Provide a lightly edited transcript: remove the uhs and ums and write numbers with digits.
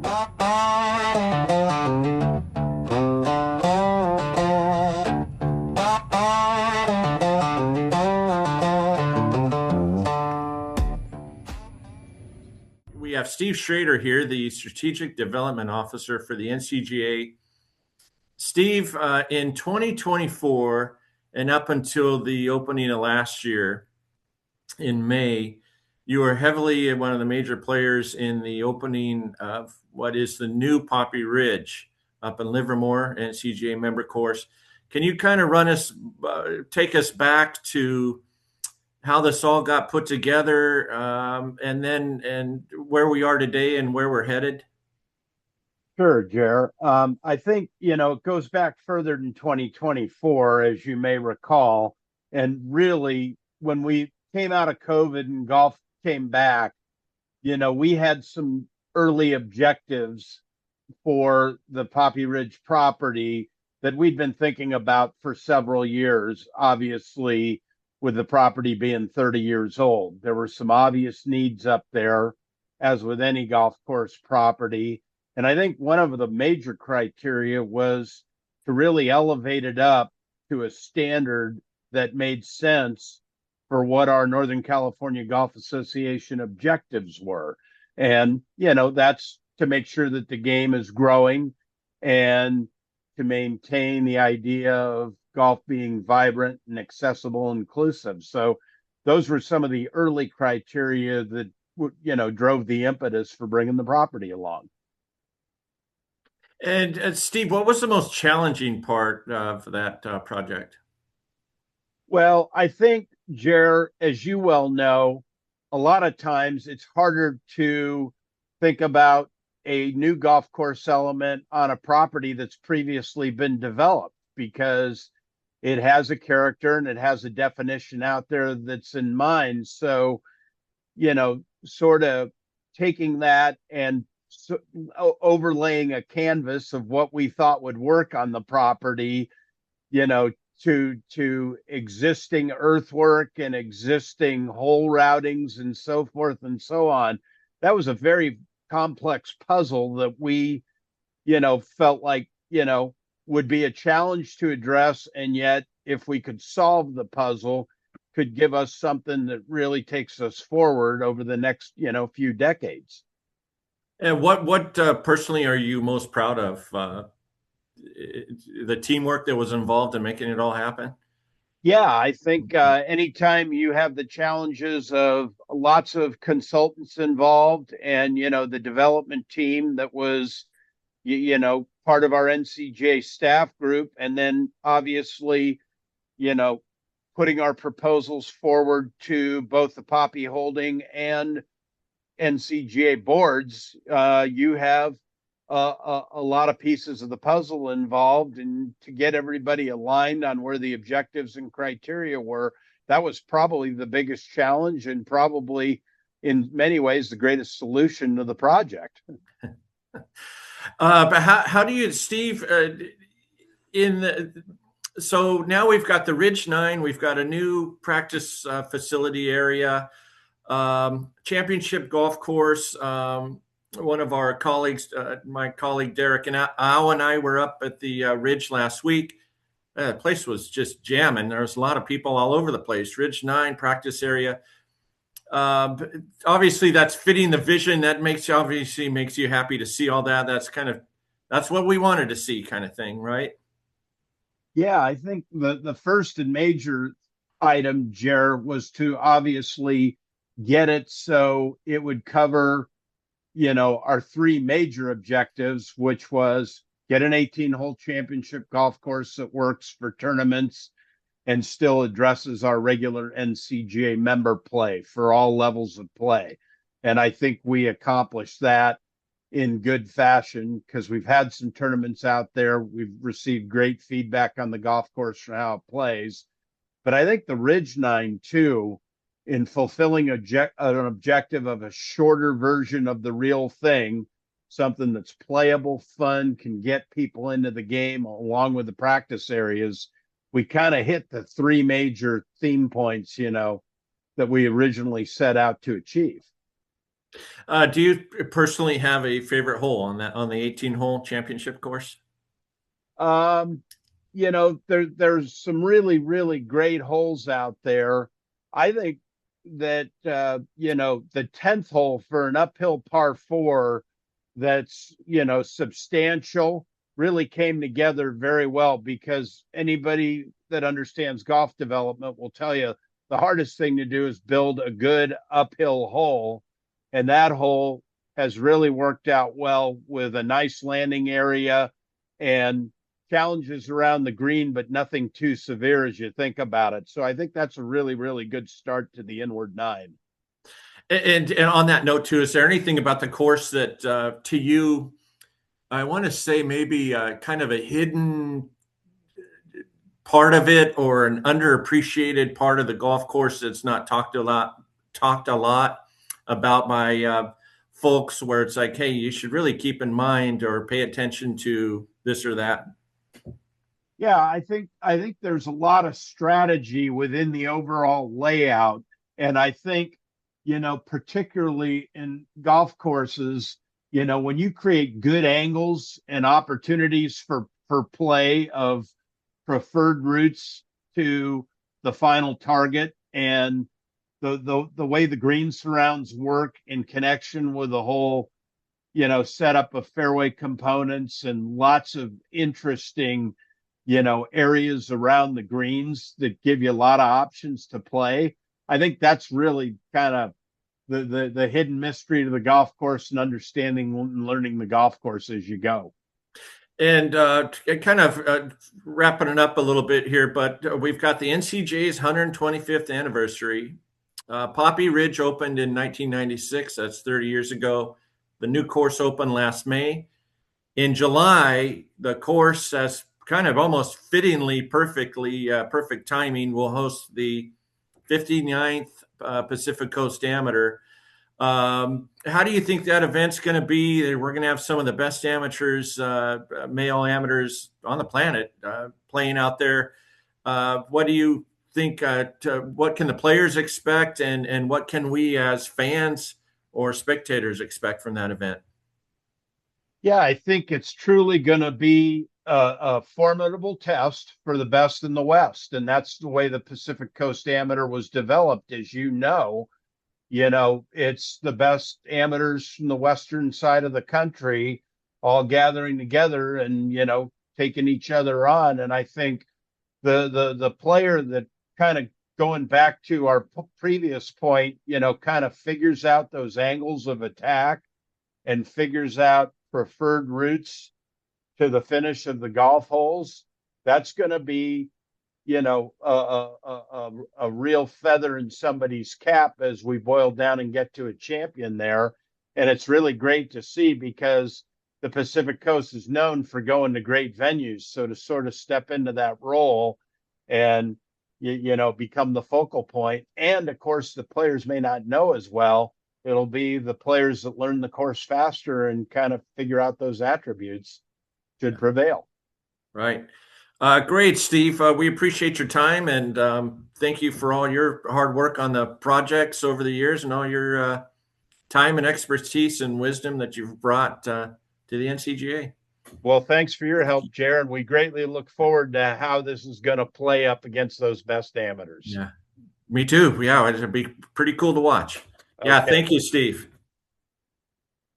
We have Steve Schroder here, the Strategic Development Officer for the NCGA. Steve, in 2024 and up until the opening of last year in May, you were heavily one of the major players in the opening of what is the new Poppy Ridge up in Livermore, NCGA member course. Can you kind of take us back to how this all got put together, and where we are today and where we're headed? Sure, Jer. I think, it goes back further than 2024, as you may recall. And really, when we came out of COVID and golf came back, we had some early objectives for the Poppy Ridge property that we'd been thinking about for several years, obviously, with the property being 30 years old. There were some obvious needs up there, as with any golf course property. And I think one of the major criteria was to really elevate it up to a standard that made sense for what our Northern California Golf Association objectives were. And, that's to make sure that the game is growing and to maintain the idea of golf being vibrant and accessible and inclusive. So those were some of the early criteria that, drove the impetus for bringing the property along. And Steve, what was the most challenging part for that project? Well, I think, Jer, as you well know, a lot of times it's harder to think about a new golf course element on a property that's previously been developed, because it has a character and it has a definition out there that's in mind. So, sort of taking that and overlaying a canvas of what we thought would work on the property, to existing earthwork and existing hole routings and so forth and so on. That was a very complex puzzle that we, felt like, would be a challenge to address. And yet, if we could solve the puzzle, could give us something that really takes us forward over the next, few decades. And what personally are you most proud of? The teamwork that was involved in making it all happen? Yeah, I think anytime you have the challenges of lots of consultants involved and, the development team that was, part of our NCGA staff group, and then obviously, putting our proposals forward to both the Poppy Holding and NCGA boards, you have a lot of pieces of the puzzle involved, and to get everybody aligned on where the objectives and criteria were, that was probably the biggest challenge and probably in many ways the greatest solution to the project. But how do you, Steve, so now we've got the Ridge 9, we've got a new practice facility area, championship golf course. One of our colleagues, my colleague Derek and Al and I were up at the Ridge last week. The place was just jamming. There was a lot of people all over the place. Ridge 9 practice area. Obviously, that's fitting the vision. That makes you happy to see all that. That's what we wanted to see, kind of thing, right? Yeah, I think the first and major item, Jer, was to obviously get it so it would cover, our three major objectives, which was get an 18-hole championship golf course that works for tournaments and still addresses our regular NCGA member play for all levels of play. And I think we accomplished that in good fashion, because we've had some tournaments out there. We've received great feedback on the golf course and how it plays. But I think the Ridge 9 too, in fulfilling an objective of a shorter version of the real thing, something that's playable, fun, can get people into the game along with the practice areas, we kind of hit the three major theme points, that we originally set out to achieve. Do you personally have a favorite hole on that on the 18-hole championship course? Um, there's some really, really great holes out there. I think that the 10th hole for an uphill par four that's substantial really came together very well, because anybody that understands golf development will tell you the hardest thing to do is build a good uphill hole. And that hole has really worked out well with a nice landing area and challenges around the green, but nothing too severe as you think about it. So I think that's a really, really good start to the inward nine. And on that note too, is there anything about the course that to you, I want to say maybe kind of a hidden part of it or an underappreciated part of the golf course that's not talked a lot about by folks, where it's like, hey, you should really keep in mind or pay attention to this or that? Yeah, I think there's a lot of strategy within the overall layout. And I think, particularly in golf courses, when you create good angles and opportunities for play of preferred routes to the final target, and the way the green surrounds work in connection with the whole, setup of fairway components and lots of interesting areas around the greens that give you a lot of options to play. I think that's really kind of the hidden mystery to the golf course, and understanding and learning the golf course as you go. And kind of wrapping it up a little bit here, but we've got the NCGA's 125th anniversary. Poppy Ridge opened in 1996. That's 30 years ago. The new course opened last May. In July, the course, as kind of almost fittingly, perfect timing, will host the 59th Pacific Coast Amateur. How do you think that event's going to be? We're going to have some of the best amateurs, male amateurs on the planet, playing out there. What do you think? What can the players expect, and what can we as fans or spectators expect from that event? Yeah, I think it's truly going to be a formidable test for the best in the West. And that's the way the Pacific Coast Amateur was developed. As it's the best amateurs from the Western side of the country all gathering together and, taking each other on. And I think the player that, kind of going back to our previous point, kind of figures out those angles of attack and figures out preferred routes to the finish of the golf holes, that's going to be, a real feather in somebody's cap as we boil down and get to a champion there. And it's really great to see, because the Pacific Coast is known for going to great venues. So to sort of step into that role and, become the focal point. And of course, the players may not know as well. It'll be the players that learn the course faster and kind of figure out those attributes should prevail. Right. Great, Steve. We appreciate your time, and thank you for all your hard work on the projects over the years, and all your time and expertise and wisdom that you've brought to the NCGA. Well, thanks for your help, Jared. We greatly look forward to how this is going to play up against those best amateurs. Yeah, me too. Yeah, it'll be pretty cool to watch. Yeah, Okay. thank you, Steve.